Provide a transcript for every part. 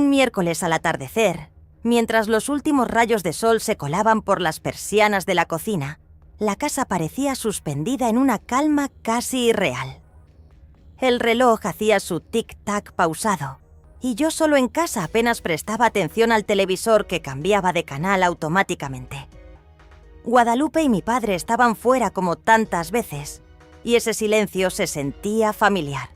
Un miércoles al atardecer, mientras los últimos rayos de sol se colaban por las persianas de la cocina, la casa parecía suspendida en una calma casi irreal. El reloj hacía su tic-tac pausado, y yo solo en casa apenas prestaba atención al televisor que cambiaba de canal automáticamente. Guadalupe y mi padre estaban fuera como tantas veces, y ese silencio se sentía familiar.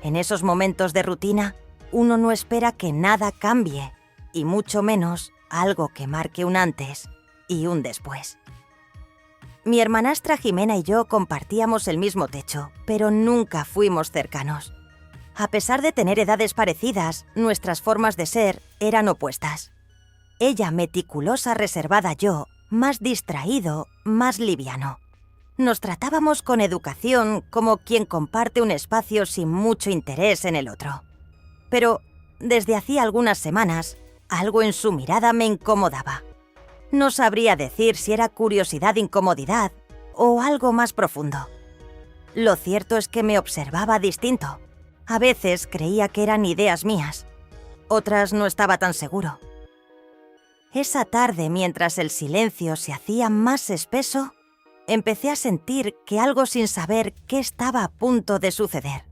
En esos momentos de rutina, uno no espera que nada cambie, y mucho menos algo que marque un antes y un después. Mi hermanastra Jimena y yo compartíamos el mismo techo, pero nunca fuimos cercanos. A pesar de tener edades parecidas, nuestras formas de ser eran opuestas. Ella meticulosa, reservada, yo más distraído, más liviano. Nos tratábamos con educación, como quien comparte un espacio sin mucho interés en el otro. Pero desde hacía algunas semanas, algo en su mirada me incomodaba. No sabría decir si era curiosidad-incomodidad o algo más profundo. Lo cierto es que me observaba distinto. A veces creía que eran ideas mías. Otras no estaba tan seguro. Esa tarde, mientras el silencio se hacía más espeso, empecé a sentir que algo sin saber qué estaba a punto de suceder.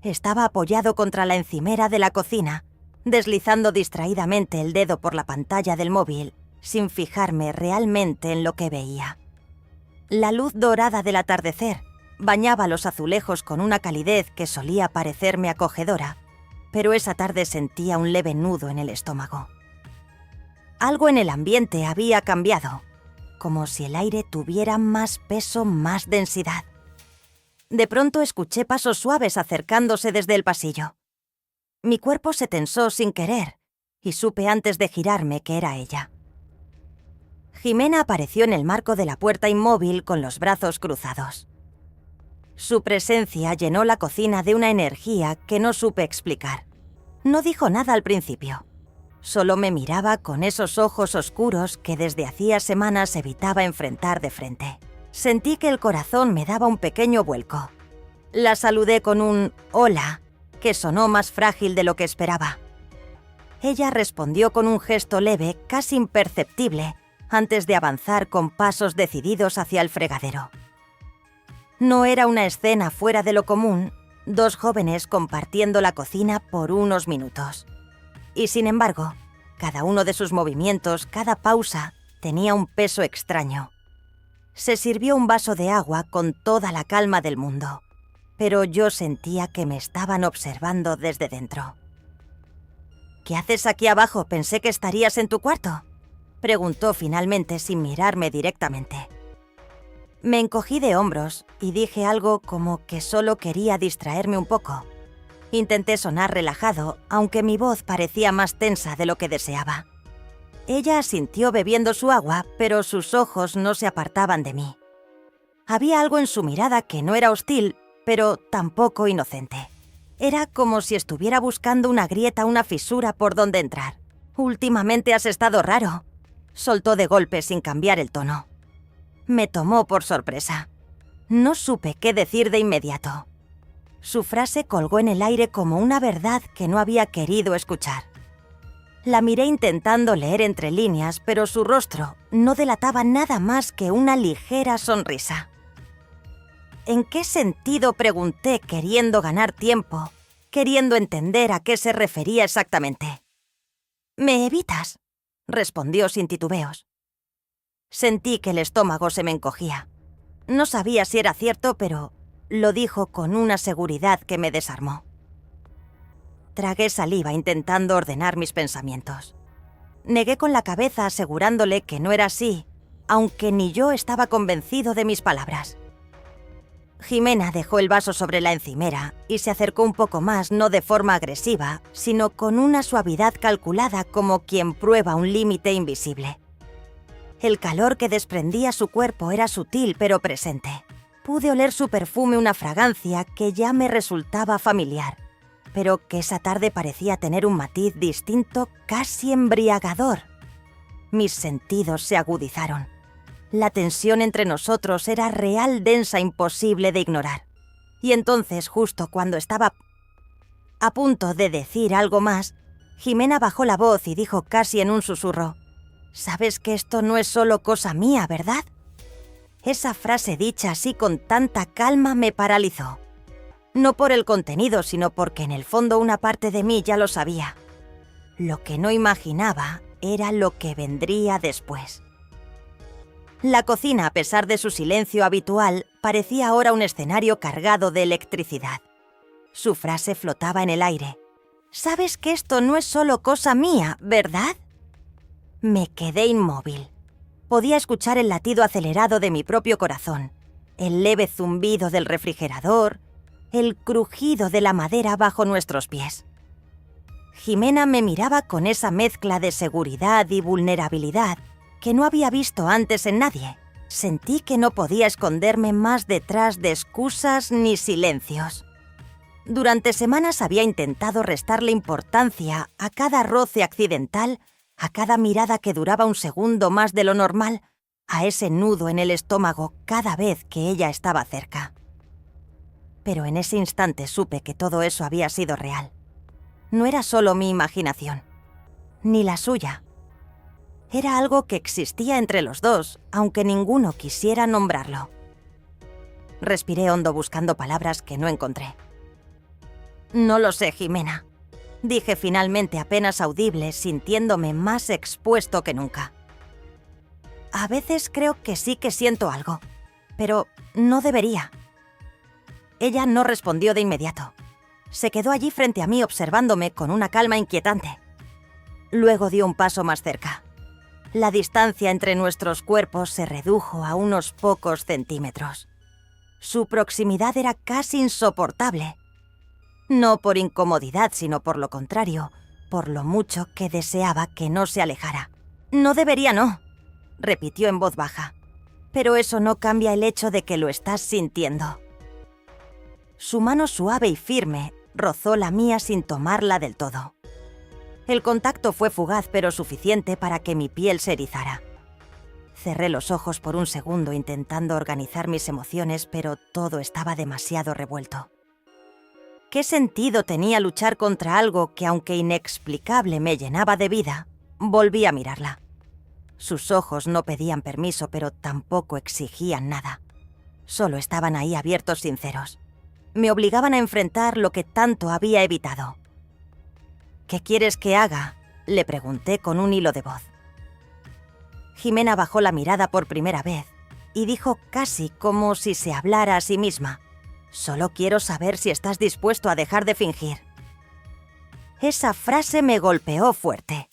Estaba apoyado contra la encimera de la cocina, deslizando distraídamente el dedo por la pantalla del móvil, sin fijarme realmente en lo que veía. La luz dorada del atardecer bañaba los azulejos con una calidez que solía parecerme acogedora, pero esa tarde sentía un leve nudo en el estómago. Algo en el ambiente había cambiado, como si el aire tuviera más peso, más densidad. De pronto escuché pasos suaves acercándose desde el pasillo. Mi cuerpo se tensó sin querer, y supe antes de girarme que era ella. Jimena apareció en el marco de la puerta inmóvil con los brazos cruzados. Su presencia llenó la cocina de una energía que no supe explicar. No dijo nada al principio. Solo me miraba con esos ojos oscuros que desde hacía semanas evitaba enfrentar de frente. Sentí que el corazón me daba un pequeño vuelco. La saludé con un «hola», que sonó más frágil de lo que esperaba. Ella respondió con un gesto leve, casi imperceptible, antes de avanzar con pasos decididos hacia el fregadero. No era una escena fuera de lo común, dos jóvenes compartiendo la cocina por unos minutos. Y sin embargo, cada uno de sus movimientos, cada pausa, tenía un peso extraño. Se sirvió un vaso de agua con toda la calma del mundo, pero yo sentía que me estaban observando desde dentro. «¿Qué haces aquí abajo? Pensé que estarías en tu cuarto», preguntó finalmente sin mirarme directamente. Me encogí de hombros y dije algo como que solo quería distraerme un poco. Intenté sonar relajado, aunque mi voz parecía más tensa de lo que deseaba. Ella asintió bebiendo su agua, pero sus ojos no se apartaban de mí. Había algo en su mirada que no era hostil, pero tampoco inocente. Era como si estuviera buscando una grieta, una fisura por donde entrar. «Últimamente has estado raro», soltó de golpe sin cambiar el tono. Me tomó por sorpresa. No supe qué decir de inmediato. Su frase colgó en el aire como una verdad que no había querido escuchar. La miré intentando leer entre líneas, pero su rostro no delataba nada más que una ligera sonrisa. ¿En qué sentido?, pregunté, queriendo ganar tiempo, queriendo entender a qué se refería exactamente. «¿Me evitas?», respondió sin titubeos. Sentí que el estómago se me encogía. No sabía si era cierto, pero lo dijo con una seguridad que me desarmó. Tragué saliva intentando ordenar mis pensamientos. Negué con la cabeza asegurándole que no era así, aunque ni yo estaba convencido de mis palabras. Jimena dejó el vaso sobre la encimera y se acercó un poco más, no de forma agresiva, sino con una suavidad calculada como quien prueba un límite invisible. El calor que desprendía su cuerpo era sutil pero presente. Pude oler su perfume, una fragancia que ya me resultaba familiar, pero que esa tarde parecía tener un matiz distinto, casi embriagador. Mis sentidos se agudizaron. La tensión entre nosotros era real, densa, imposible de ignorar. Y entonces, justo cuando estaba a punto de decir algo más, Jimena bajó la voz y dijo casi en un susurro: «Sabes que esto no es solo cosa mía, ¿verdad?». Esa frase dicha así con tanta calma me paralizó. No por el contenido, sino porque en el fondo una parte de mí ya lo sabía. Lo que no imaginaba era lo que vendría después. La cocina, a pesar de su silencio habitual, parecía ahora un escenario cargado de electricidad. Su frase flotaba en el aire. «Sabes que esto no es solo cosa mía, ¿verdad?». Me quedé inmóvil. Podía escuchar el latido acelerado de mi propio corazón, el leve zumbido del refrigerador, el crujido de la madera bajo nuestros pies. Jimena me miraba con esa mezcla de seguridad y vulnerabilidad que no había visto antes en nadie. Sentí que no podía esconderme más detrás de excusas ni silencios. Durante semanas había intentado restarle importancia a cada roce accidental, a cada mirada que duraba un segundo más de lo normal, a ese nudo en el estómago cada vez que ella estaba cerca. Pero en ese instante supe que todo eso había sido real. No era solo mi imaginación, ni la suya. Era algo que existía entre los dos, aunque ninguno quisiera nombrarlo. Respiré hondo buscando palabras que no encontré. «No lo sé, Jimena», dije finalmente apenas audible, sintiéndome más expuesto que nunca. «A veces creo que sí que siento algo, pero no debería». Ella no respondió de inmediato. Se quedó allí frente a mí observándome con una calma inquietante. Luego dio un paso más cerca. La distancia entre nuestros cuerpos se redujo a unos pocos centímetros. Su proximidad era casi insoportable. No por incomodidad, sino por lo contrario, por lo mucho que deseaba que no se alejara. «No debería, no», repitió en voz baja. «Pero eso no cambia el hecho de que lo estás sintiendo». Su mano suave y firme rozó la mía sin tomarla del todo. El contacto fue fugaz, pero suficiente para que mi piel se erizara. Cerré los ojos por un segundo intentando organizar mis emociones, pero todo estaba demasiado revuelto. ¿Qué sentido tenía luchar contra algo que, aunque inexplicable, me llenaba de vida? Volví a mirarla. Sus ojos no pedían permiso, pero tampoco exigían nada. Solo estaban ahí abiertos, sinceros. Me obligaban a enfrentar lo que tanto había evitado. «¿Qué quieres que haga?», le pregunté con un hilo de voz. Jimena bajó la mirada por primera vez y dijo casi como si se hablara a sí misma: «Solo quiero saber si estás dispuesto a dejar de fingir». Esa frase me golpeó fuerte.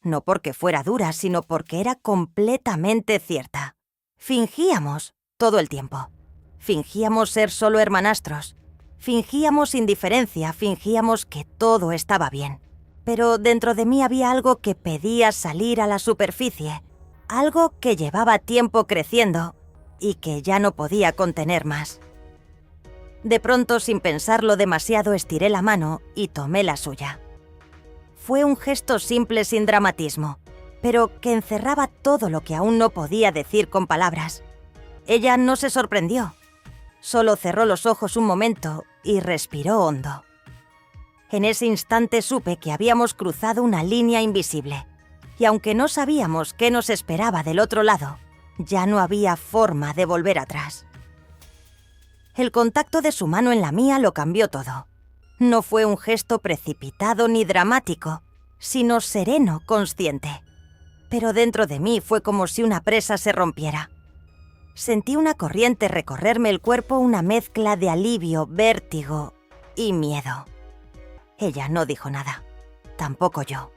No porque fuera dura, sino porque era completamente cierta. Fingíamos todo el tiempo. Fingíamos ser solo hermanastros. Fingíamos indiferencia, fingíamos que todo estaba bien. Pero dentro de mí había algo que pedía salir a la superficie, algo que llevaba tiempo creciendo y que ya no podía contener más. De pronto, sin pensarlo demasiado, estiré la mano y tomé la suya. Fue un gesto simple sin dramatismo, pero que encerraba todo lo que aún no podía decir con palabras. Ella no se sorprendió. Solo cerró los ojos un momento y respiró hondo. En ese instante supe que habíamos cruzado una línea invisible, y aunque no sabíamos qué nos esperaba del otro lado, ya no había forma de volver atrás. El contacto de su mano en la mía lo cambió todo. No fue un gesto precipitado ni dramático, sino sereno, consciente. Pero dentro de mí fue como si una presa se rompiera. Sentí una corriente recorrerme el cuerpo, una mezcla de alivio, vértigo y miedo. Ella no dijo nada, tampoco yo.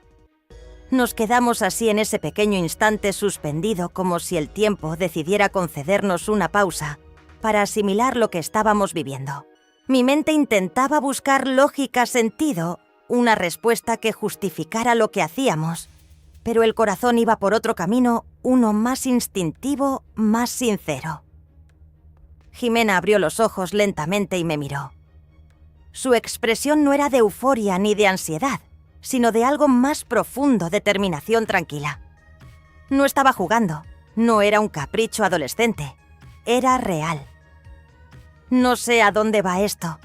Nos quedamos así en ese pequeño instante suspendido, como si el tiempo decidiera concedernos una pausa para asimilar lo que estábamos viviendo. Mi mente intentaba buscar lógica, sentido, una respuesta que justificara lo que hacíamos, pero el corazón iba por otro camino, uno más instintivo, más sincero. Jimena abrió los ojos lentamente y me miró. Su expresión no era de euforia ni de ansiedad, sino de algo más profundo, determinación tranquila. No estaba jugando, no era un capricho adolescente, era real. «No sé a dónde va esto»,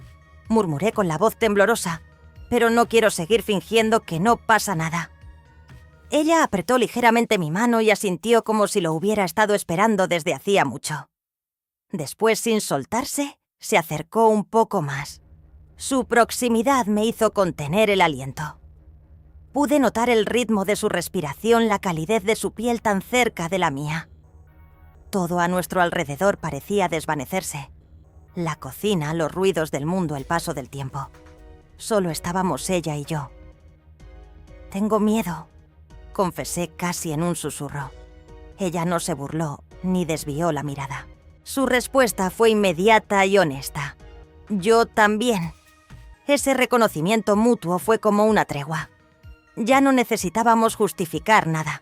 murmuré con la voz temblorosa, pero no quiero seguir fingiendo que no pasa nada». Ella apretó ligeramente mi mano y asintió como si lo hubiera estado esperando desde hacía mucho. Después, sin soltarse, se acercó un poco más. Su proximidad me hizo contener el aliento. Pude notar el ritmo de su respiración, la calidez de su piel tan cerca de la mía. Todo a nuestro alrededor parecía desvanecerse. La cocina, los ruidos del mundo, el paso del tiempo. Solo estábamos ella y yo. «Tengo miedo», confesé casi en un susurro. Ella no se burló ni desvió la mirada. Su respuesta fue inmediata y honesta. «Yo también». Ese reconocimiento mutuo fue como una tregua. Ya no necesitábamos justificar nada,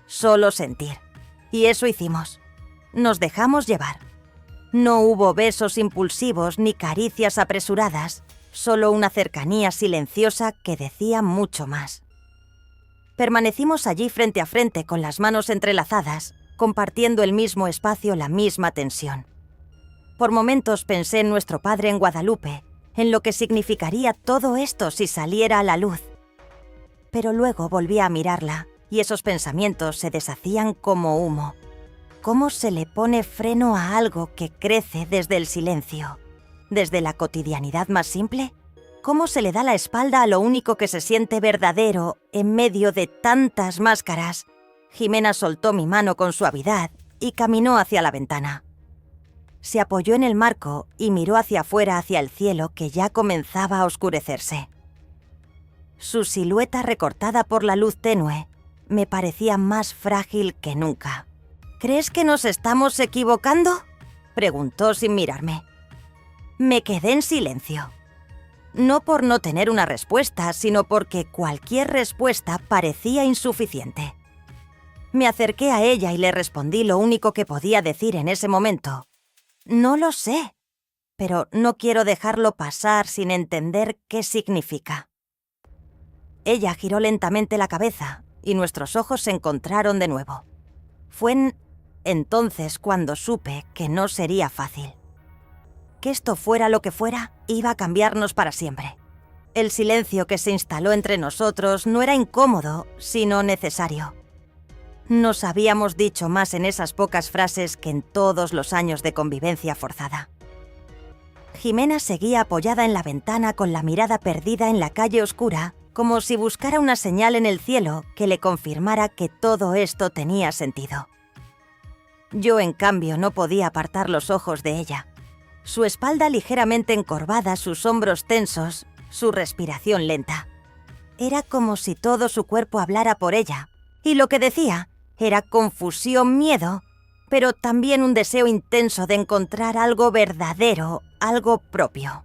solo sentir. Y eso hicimos. Nos dejamos llevar. No hubo besos impulsivos ni caricias apresuradas, solo una cercanía silenciosa que decía mucho más. Permanecimos allí frente a frente con las manos entrelazadas, compartiendo el mismo espacio, la misma tensión. Por momentos pensé en nuestro padre en Guadalupe, en lo que significaría todo esto si saliera a la luz. Pero luego volví a mirarla y esos pensamientos se deshacían como humo. ¿Cómo se le pone freno a algo que crece desde el silencio? ¿Desde la cotidianidad más simple? ¿Cómo se le da la espalda a lo único que se siente verdadero en medio de tantas máscaras? Jimena soltó mi mano con suavidad y caminó hacia la ventana. Se apoyó en el marco y miró hacia afuera, hacia el cielo que ya comenzaba a oscurecerse. Su silueta recortada por la luz tenue me parecía más frágil que nunca. «¿Crees que nos estamos equivocando?», preguntó sin mirarme. Me quedé en silencio. No por no tener una respuesta, sino porque cualquier respuesta parecía insuficiente. Me acerqué a ella y le respondí lo único que podía decir en ese momento. «No lo sé, pero no quiero dejarlo pasar sin entender qué significa». Ella giró lentamente la cabeza y nuestros ojos se encontraron de nuevo. Fue entonces cuando supe que no sería fácil. Que esto fuera lo que fuera, iba a cambiarnos para siempre. El silencio que se instaló entre nosotros no era incómodo, sino necesario. Nos habíamos dicho más en esas pocas frases que en todos los años de convivencia forzada. Jimena seguía apoyada en la ventana con la mirada perdida en la calle oscura, como si buscara una señal en el cielo que le confirmara que todo esto tenía sentido. Yo, en cambio, no podía apartar los ojos de ella. Su espalda ligeramente encorvada, sus hombros tensos, su respiración lenta. Era como si todo su cuerpo hablara por ella, y lo que decía era confusión, miedo, pero también un deseo intenso de encontrar algo verdadero, algo propio.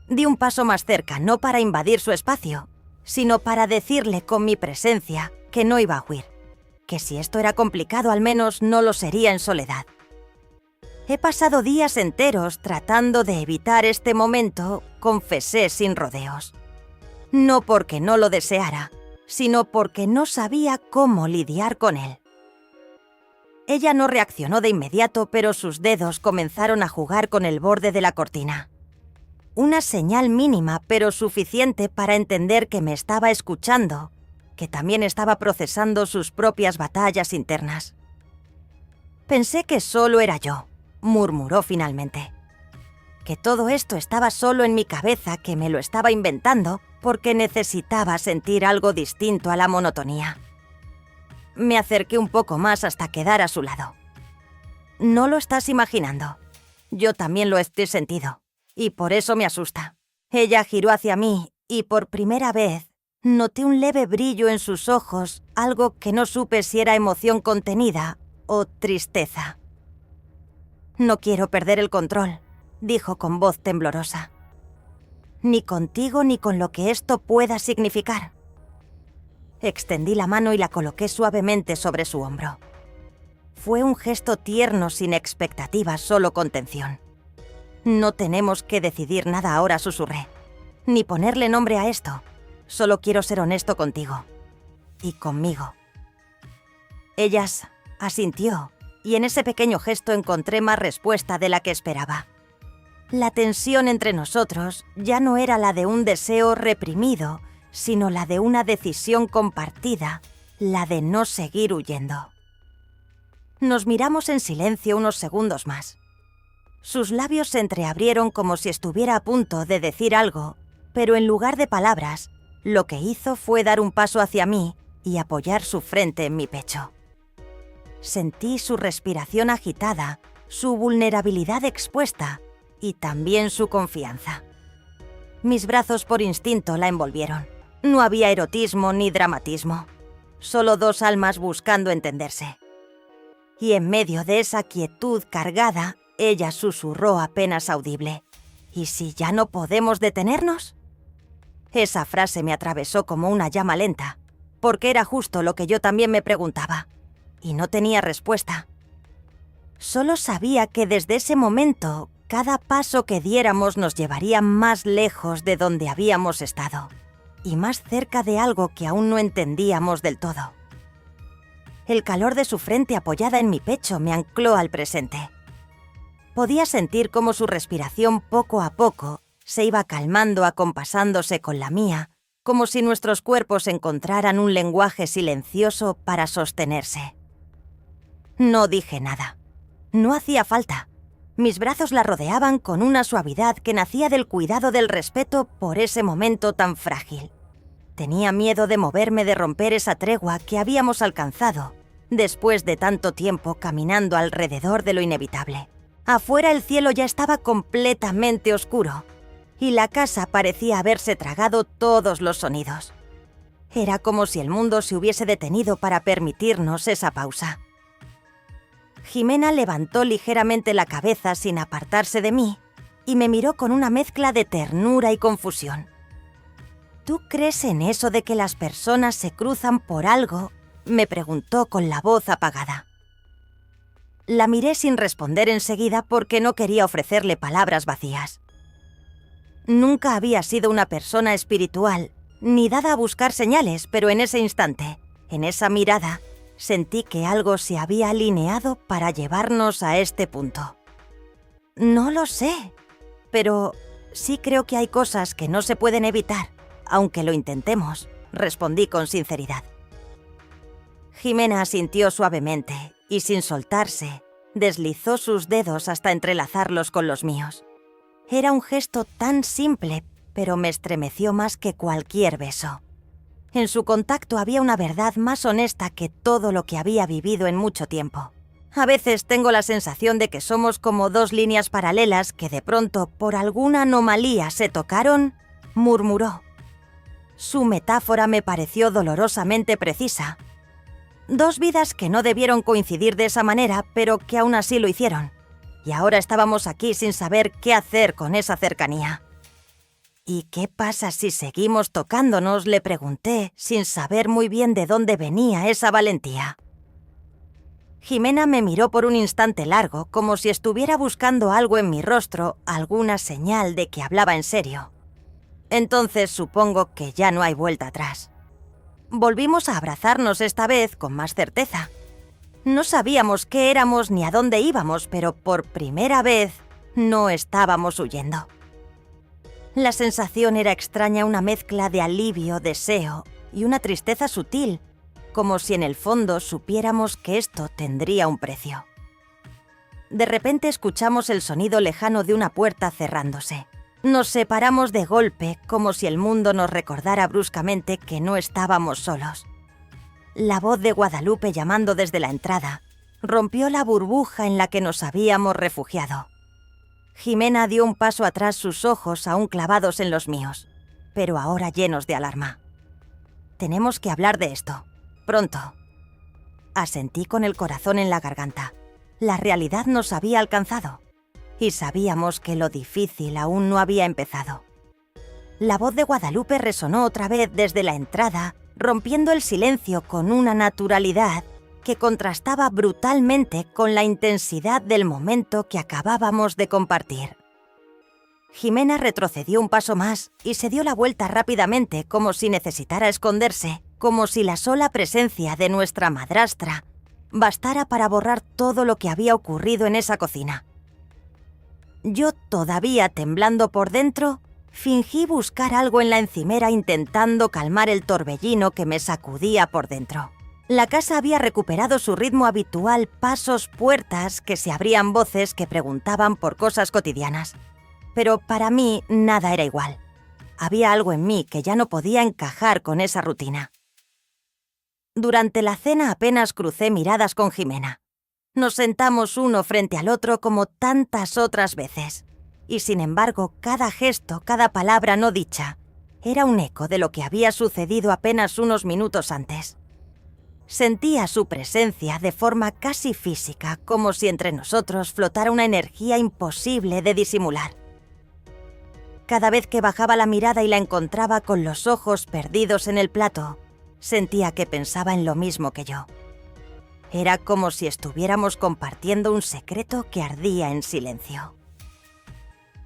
Di un paso más cerca, no para invadir su espacio, sino para decirle con mi presencia que no iba a huir, que si esto era complicado al menos no lo sería en soledad. He pasado días enteros tratando de evitar este momento, confesé sin rodeos. No porque no lo deseara, sino porque no sabía cómo lidiar con él. Ella no reaccionó de inmediato, pero sus dedos comenzaron a jugar con el borde de la cortina. Una señal mínima, pero suficiente para entender que me estaba escuchando, que también estaba procesando sus propias batallas internas. «Pensé que solo era yo», murmuró finalmente. Que todo esto estaba solo en mi cabeza, que me lo estaba inventando porque necesitaba sentir algo distinto a la monotonía. Me acerqué un poco más hasta quedar a su lado. «No lo estás imaginando. Yo también lo he sentido. Y por eso me asusta». Ella giró hacia mí y por primera vez noté un leve brillo en sus ojos, algo que no supe si era emoción contenida o tristeza. «No quiero perder el control», dijo con voz temblorosa. «Ni contigo ni con lo que esto pueda significar». Extendí la mano y la coloqué suavemente sobre su hombro. Fue un gesto tierno, sin expectativas, solo contención. «No tenemos que decidir nada ahora», susurré. «Ni ponerle nombre a esto. Solo quiero ser honesto contigo. Y conmigo». Ella asintió, y en ese pequeño gesto encontré más respuesta de la que esperaba. La tensión entre nosotros ya no era la de un deseo reprimido, sino la de una decisión compartida, la de no seguir huyendo. Nos miramos en silencio unos segundos más. Sus labios se entreabrieron como si estuviera a punto de decir algo, pero en lugar de palabras, lo que hizo fue dar un paso hacia mí y apoyar su frente en mi pecho. Sentí su respiración agitada, su vulnerabilidad expuesta y también su confianza. Mis brazos por instinto la envolvieron. No había erotismo ni dramatismo, solo dos almas buscando entenderse. Y en medio de esa quietud cargada, ella susurró apenas audible: ¿y si ya no podemos detenernos? Esa frase me atravesó como una llama lenta, porque era justo lo que yo también me preguntaba, y no tenía respuesta. Solo sabía que desde ese momento, cada paso que diéramos nos llevaría más lejos de donde habíamos estado, y más cerca de algo que aún no entendíamos del todo. El calor de su frente apoyada en mi pecho me ancló al presente. Podía sentir cómo su respiración poco a poco se iba calmando acompasándose con la mía, como si nuestros cuerpos encontraran un lenguaje silencioso para sostenerse. No dije nada. No hacía falta. Mis brazos la rodeaban con una suavidad que nacía del cuidado del respeto por ese momento tan frágil. Tenía miedo de moverme, de romper esa tregua que habíamos alcanzado después de tanto tiempo caminando alrededor de lo inevitable. Afuera el cielo ya estaba completamente oscuro y la casa parecía haberse tragado todos los sonidos. Era como si el mundo se hubiese detenido para permitirnos esa pausa. Jimena levantó ligeramente la cabeza sin apartarse de mí y me miró con una mezcla de ternura y confusión. ¿Tú crees en eso de que las personas se cruzan por algo?, me preguntó con la voz apagada. La miré sin responder enseguida porque no quería ofrecerle palabras vacías. Nunca había sido una persona espiritual, ni dada a buscar señales, pero en ese instante, en esa mirada, sentí que algo se había alineado para llevarnos a este punto. No lo sé, pero sí creo que hay cosas que no se pueden evitar, aunque lo intentemos, respondí con sinceridad. Jimena asintió suavemente y, sin soltarse, deslizó sus dedos hasta entrelazarlos con los míos. Era un gesto tan simple, pero me estremeció más que cualquier beso. En su contacto había una verdad más honesta que todo lo que había vivido en mucho tiempo. A veces tengo la sensación de que somos como dos líneas paralelas que de pronto, por alguna anomalía, se tocaron, murmuró. Su metáfora me pareció dolorosamente precisa. Dos vidas que no debieron coincidir de esa manera, pero que aún así lo hicieron. Y ahora estábamos aquí sin saber qué hacer con esa cercanía. ¿Y qué pasa si seguimos tocándonos?, le pregunté, sin saber muy bien de dónde venía esa valentía. Jimena me miró por un instante largo, como si estuviera buscando algo en mi rostro, alguna señal de que hablaba en serio. Entonces supongo que ya no hay vuelta atrás. Volvimos a abrazarnos esta vez con más certeza. No sabíamos qué éramos ni a dónde íbamos, pero por primera vez no estábamos huyendo. La sensación era extraña, una mezcla de alivio, deseo y una tristeza sutil, como si en el fondo supiéramos que esto tendría un precio. De repente escuchamos el sonido lejano de una puerta cerrándose. Nos separamos de golpe, como si el mundo nos recordara bruscamente que no estábamos solos. La voz de Guadalupe llamando desde la entrada rompió la burbuja en la que nos habíamos refugiado. Jimena dio un paso atrás, sus ojos aún clavados en los míos, pero ahora llenos de alarma. Tenemos que hablar de esto, pronto. Asentí con el corazón en la garganta. La realidad nos había alcanzado. Y sabíamos que lo difícil aún no había empezado. La voz de Guadalupe resonó otra vez desde la entrada, rompiendo el silencio con una naturalidad que contrastaba brutalmente con la intensidad del momento que acabábamos de compartir. Jimena retrocedió un paso más y se dio la vuelta rápidamente, como si necesitara esconderse, como si la sola presencia de nuestra madrastra bastara para borrar todo lo que había ocurrido en esa cocina. Yo, todavía temblando por dentro, fingí buscar algo en la encimera intentando calmar el torbellino que me sacudía por dentro. La casa había recuperado su ritmo habitual, pasos, puertas, que se abrían, voces que preguntaban por cosas cotidianas. Pero para mí nada era igual. Había algo en mí que ya no podía encajar con esa rutina. Durante la cena apenas crucé miradas con Jimena. Nos sentamos uno frente al otro como tantas otras veces. Y sin embargo, cada gesto, cada palabra no dicha, era un eco de lo que había sucedido apenas unos minutos antes. Sentía su presencia de forma casi física, como si entre nosotros flotara una energía imposible de disimular. Cada vez que bajaba la mirada y la encontraba con los ojos perdidos en el plato, sentía que pensaba en lo mismo que yo. Era como si estuviéramos compartiendo un secreto que ardía en silencio.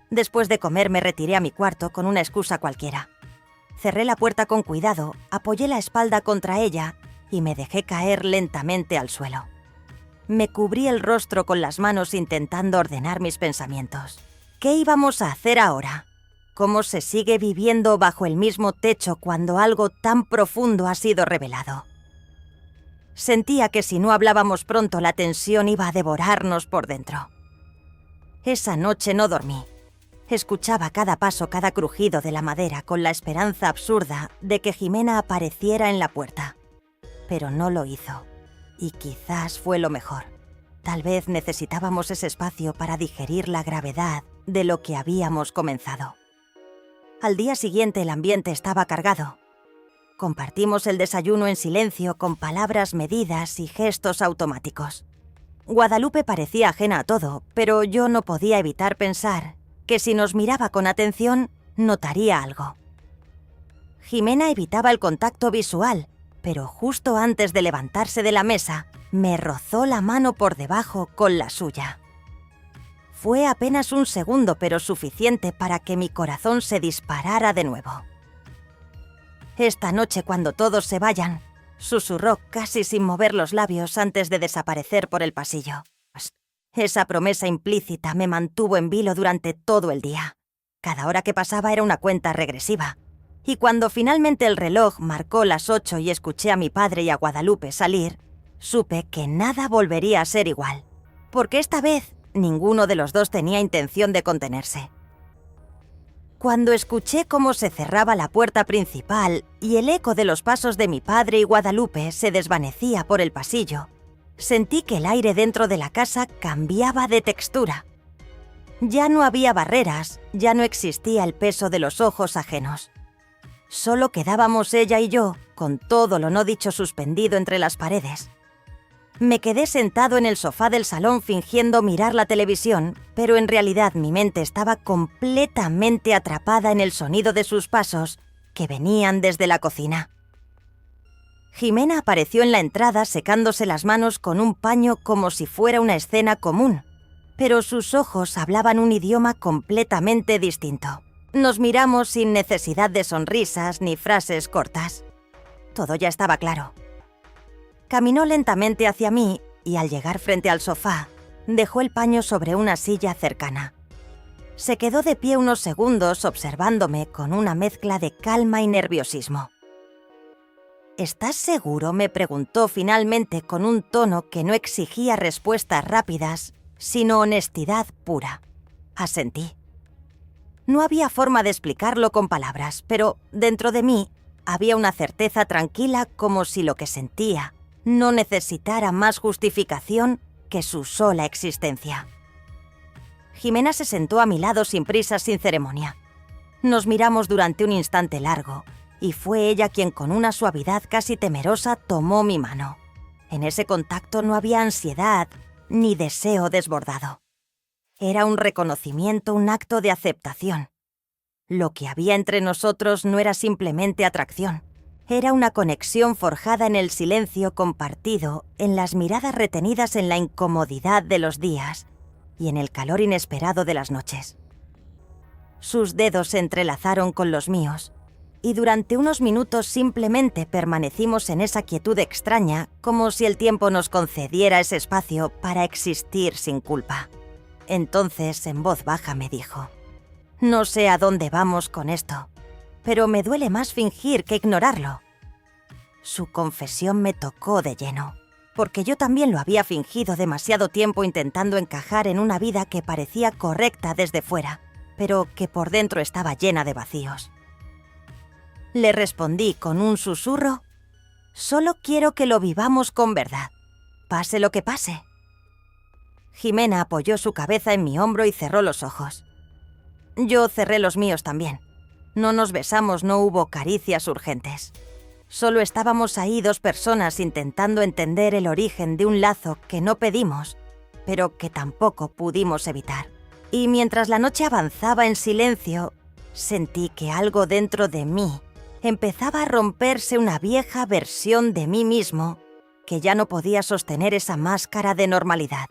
Después de comer me retiré a mi cuarto con una excusa cualquiera. Cerré la puerta con cuidado, apoyé la espalda contra ella y me dejé caer lentamente al suelo. Me cubrí el rostro con las manos intentando ordenar mis pensamientos. ¿Qué íbamos a hacer ahora? ¿Cómo se sigue viviendo bajo el mismo techo cuando algo tan profundo ha sido revelado? Sentía que si no hablábamos pronto la tensión iba a devorarnos por dentro. Esa noche no dormí. Escuchaba cada paso, cada crujido de la madera con la esperanza absurda de que Jimena apareciera en la puerta. Pero no lo hizo. Y quizás fue lo mejor. Tal vez necesitábamos ese espacio para digerir la gravedad de lo que habíamos comenzado. Al día siguiente el ambiente estaba cargado. Compartimos el desayuno en silencio con palabras medidas y gestos automáticos. Guadalupe parecía ajena a todo, pero yo no podía evitar pensar que si nos miraba con atención, notaría algo. Jimena evitaba el contacto visual, pero justo antes de levantarse de la mesa, me rozó la mano por debajo con la suya. Fue apenas un segundo, pero suficiente para que mi corazón se disparara de nuevo. Esta noche, cuando todos se vayan, susurró casi sin mover los labios antes de desaparecer por el pasillo. Esa promesa implícita me mantuvo en vilo durante todo el día. Cada hora que pasaba era una cuenta regresiva. Y cuando finalmente el reloj marcó las 8 y escuché a mi padre y a Guadalupe salir, supe que nada volvería a ser igual. Porque esta vez ninguno de los dos tenía intención de contenerse. Cuando escuché cómo se cerraba la puerta principal y el eco de los pasos de mi padre y Guadalupe se desvanecía por el pasillo, sentí que el aire dentro de la casa cambiaba de textura. Ya no había barreras, ya no existía el peso de los ojos ajenos. Solo quedábamos ella y yo, con todo lo no dicho suspendido entre las paredes. Me quedé sentado en el sofá del salón fingiendo mirar la televisión, pero en realidad mi mente estaba completamente atrapada en el sonido de sus pasos que venían desde la cocina. Jimena apareció en la entrada secándose las manos con un paño como si fuera una escena común, pero sus ojos hablaban un idioma completamente distinto. Nos miramos sin necesidad de sonrisas ni frases cortas. Todo ya estaba claro. Caminó lentamente hacia mí y al llegar frente al sofá, dejó el paño sobre una silla cercana. Se quedó de pie unos segundos observándome con una mezcla de calma y nerviosismo. ¿Estás seguro?, me preguntó finalmente con un tono que no exigía respuestas rápidas, sino honestidad pura. Asentí. No había forma de explicarlo con palabras, pero dentro de mí había una certeza tranquila como si lo que sentía no necesitara más justificación que su sola existencia. Jimena se sentó a mi lado sin prisa, sin ceremonia. Nos miramos durante un instante largo, y fue ella quien con una suavidad casi temerosa tomó mi mano. En ese contacto no había ansiedad ni deseo desbordado. Era un reconocimiento, un acto de aceptación. Lo que había entre nosotros no era simplemente atracción. Era una conexión forjada en el silencio compartido, en las miradas retenidas en la incomodidad de los días y en el calor inesperado de las noches. Sus dedos se entrelazaron con los míos y durante unos minutos simplemente permanecimos en esa quietud extraña, como si el tiempo nos concediera ese espacio para existir sin culpa. Entonces, en voz baja, me dijo: «No sé a dónde vamos con esto, pero me duele más fingir que ignorarlo». Su confesión me tocó de lleno, porque yo también lo había fingido demasiado tiempo intentando encajar en una vida que parecía correcta desde fuera, pero que por dentro estaba llena de vacíos. Le respondí con un susurro: «Solo quiero que lo vivamos con verdad, pase lo que pase». Jimena apoyó su cabeza en mi hombro y cerró los ojos. Yo cerré los míos también. No nos besamos, no hubo caricias urgentes. Solo estábamos ahí dos personas intentando entender el origen de un lazo que no pedimos, pero que tampoco pudimos evitar. Y mientras la noche avanzaba en silencio, sentí que algo dentro de mí empezaba a romperse, una vieja versión de mí mismo que ya no podía sostener esa máscara de normalidad.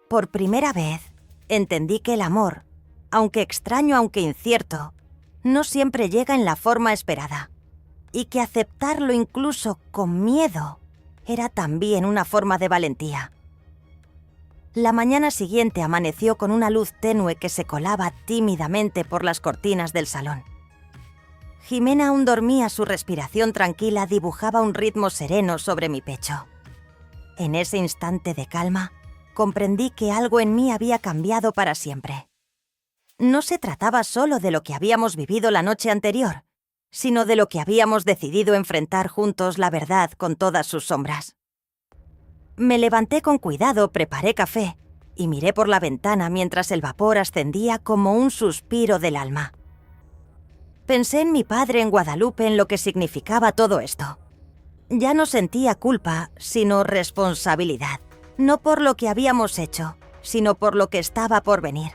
Por primera vez, entendí que el amor, aunque extraño, aunque incierto, no siempre llega en la forma esperada, y que aceptarlo incluso con miedo era también una forma de valentía. La mañana siguiente amaneció con una luz tenue que se colaba tímidamente por las cortinas del salón. Jimena aún dormía, su respiración tranquila dibujaba un ritmo sereno sobre mi pecho. En ese instante de calma, comprendí que algo en mí había cambiado para siempre. No se trataba solo de lo que habíamos vivido la noche anterior, sino de lo que habíamos decidido enfrentar juntos, la verdad con todas sus sombras. Me levanté con cuidado, preparé café y miré por la ventana mientras el vapor ascendía como un suspiro del alma. Pensé en mi padre en Guadalupe, en lo que significaba todo esto. Ya no sentía culpa, sino responsabilidad. No por lo que habíamos hecho, sino por lo que estaba por venir.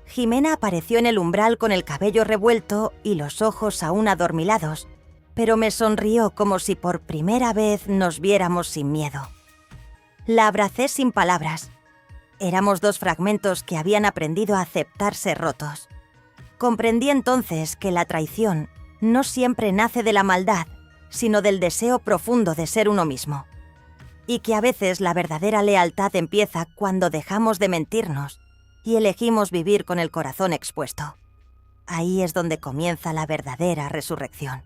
Jimena apareció en el umbral con el cabello revuelto y los ojos aún adormilados, pero me sonrió como si por primera vez nos viéramos sin miedo. La abracé sin palabras. Éramos dos fragmentos que habían aprendido a aceptarse rotos. Comprendí entonces que la traición no siempre nace de la maldad, sino del deseo profundo de ser uno mismo. Y que a veces la verdadera lealtad empieza cuando dejamos de mentirnos y elegimos vivir con el corazón expuesto. Ahí es donde comienza la verdadera resurrección.